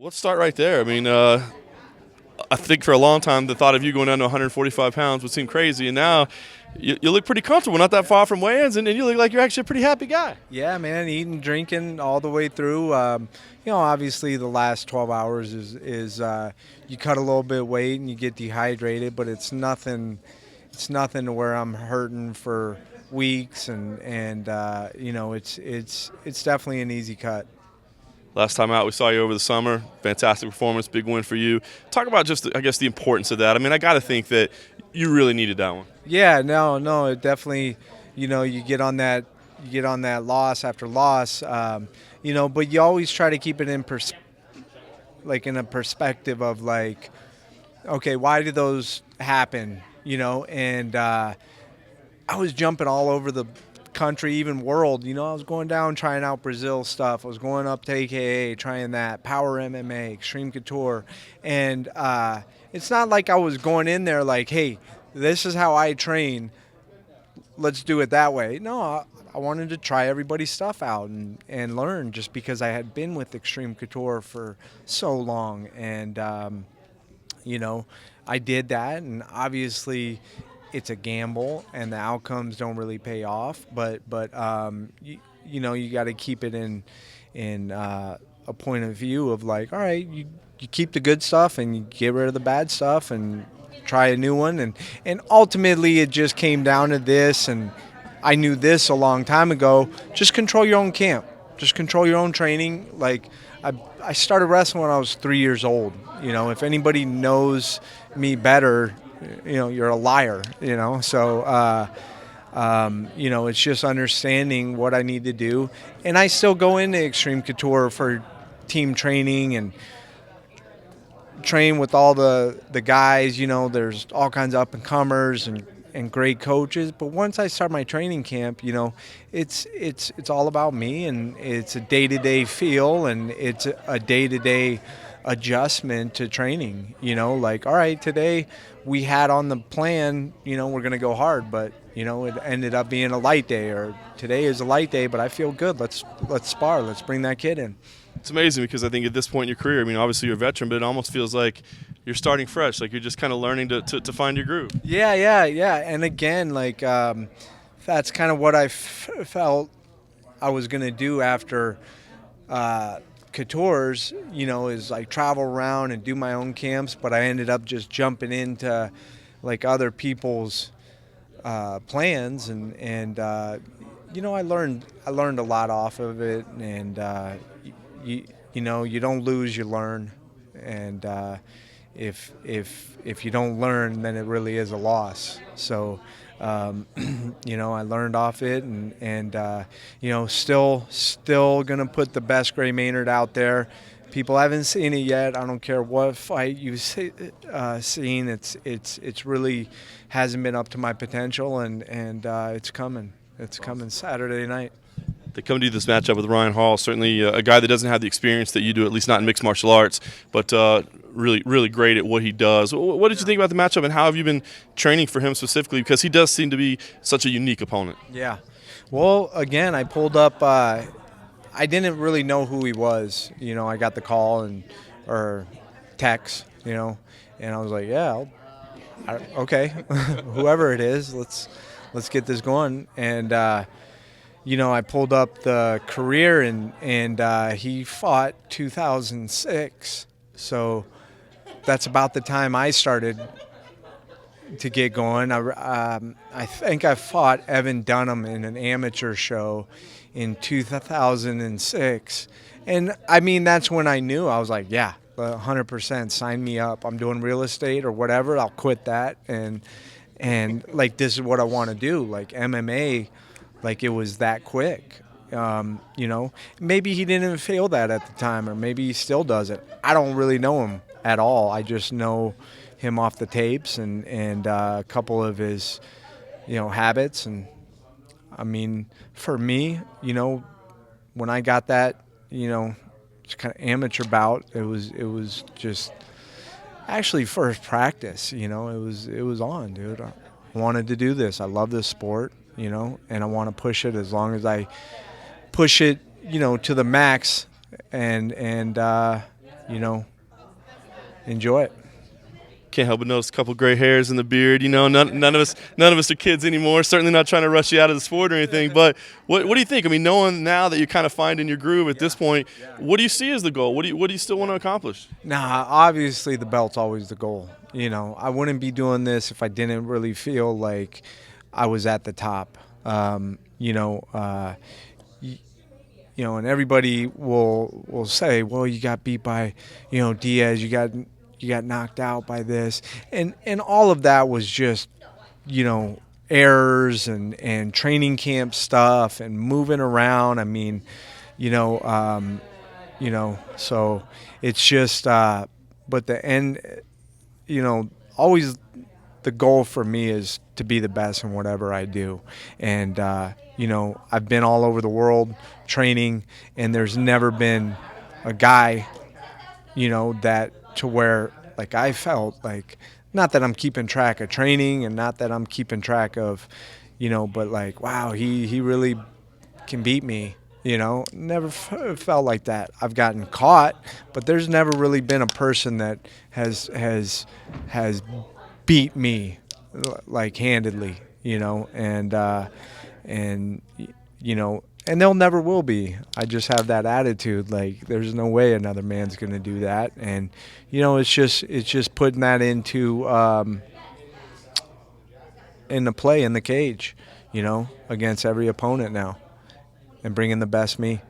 Let's start right there. I mean, I think for a long time the thought of you going down to 145 pounds would seem crazy, and now you look pretty comfortable, not that far from weigh-ins, and you look like you're actually a pretty happy guy. Yeah, man, eating, drinking all the way through. Obviously the last 12 hours is you cut a little bit of weight and you get dehydrated, but it's nothing. It's nothing to where I'm hurting for weeks, and it's definitely an easy cut. Last time out, we saw you over the summer. Fantastic performance, big win for you. Talk about just, I guess, the importance of that. I mean, I got to think that you really needed that one. Yeah, no, it definitely. You get on that loss after loss. But you always try to keep it in a perspective of like, okay, why did those happen? And I was jumping all over the country, even world. I was going down trying out Brazil stuff. I was going up to AKA, trying that Power MMA, Extreme Couture, and it's not like I was going in there like, hey, this is how I train. Let's do it that way. No, I wanted to try everybody's stuff out and learn, just because I had been with Extreme Couture for so long, and I did that, and obviously it's a gamble and the outcomes don't really pay off, but you got to keep it in a point of view of like, all right, you keep the good stuff and you get rid of the bad stuff and try a new one, and ultimately it just came down to this, and I knew this a long time ago: just control your own camp, just control your own training. Like I started wrestling when I was 3 years old. If anybody knows me better, you're a liar. So it's just understanding what I need to do, and I still go into Extreme Couture for team training and train with all the guys. There's all kinds of up and comers and great coaches, but once I start my training camp, it's all about me, and it's a day-to-day feel, and it's a day-to-day adjustment to training. Like, all right, today we had on the plan, we're going to go hard, but it ended up being a light day, or today is a light day, but I feel good. Let's spar. Let's bring that kid in. It's amazing because I think at this point in your career, I mean, obviously you're a veteran, but it almost feels like you're starting fresh, like you're just kind of learning to find your groove. Yeah. And again, like that's kind of what I felt I was going to do after Couture's, is like travel around and do my own camps, but I ended up just jumping into like other people's plans, and I learned a lot off of it, and you don't lose, you learn, and if you don't learn, then it really is a loss. So I learned off it, and still gonna put the best Gray Maynard out there. People haven't seen it yet. I don't care what fight you've seen. It's really hasn't been up to my potential, and it's coming. It's coming Saturday night. They come to you this matchup with Ryan Hall, certainly a guy that doesn't have the experience that you do, at least not in mixed martial arts, but really, really great at what he does. What did you think about the matchup, and how have you been training for him specifically? Because he does seem to be such a unique opponent. Yeah. Well, again, I pulled up. I didn't really know who he was. I got the call or text, and I was like, yeah, okay, whoever it is, let's get this going. And I pulled up the career, and he fought 2006. So that's about the time I started to get going. I think I fought Evan Dunham in an amateur show in 2006. And, I mean, that's when I knew. I was like, yeah, 100%, sign me up. I'm doing real estate or whatever. I'll quit that. And like, this is what I want to do. Like, MMA, like, it was that quick. Maybe he didn't feel that at the time, or maybe he still doesn't. I don't really know him at all. I just know him off the tapes and a couple of his, habits. And I mean, for me, when I got that, it's kind of amateur bout, it was just actually first practice. It was on, dude. I wanted to do this. I love this sport, and I want to push it as long as I push it, to the max, and enjoy it. Can't help but notice a couple gray hairs in the beard. None of us are kids anymore. Certainly not trying to rush you out of the sport or anything. But what do you think? I mean, knowing now that you're kind of finding your groove at this point, what do you see as the goal? What do you still want to accomplish? Nah, obviously the belt's always the goal. I wouldn't be doing this if I didn't really feel like I was at the top. And everybody will say, well, you got beat by, Diaz, you got knocked out by this, and all of that was just, errors and training camp stuff and moving around. I mean, so it's just, but the end, always the goal for me is to be the best in whatever I do. And, I've been all over the world training, and there's never been a guy, that to where, like, I felt like, not that I'm keeping track of training and not that I'm keeping track of, but like, wow, he really can beat me. Never felt like that. I've gotten caught, but there's never really been a person that has beat me like handedly, and they'll never will be. I just have that attitude. Like, there's no way another man's going to do that. And, it's just putting that into in the play in the cage, against every opponent now, and bringing the best me.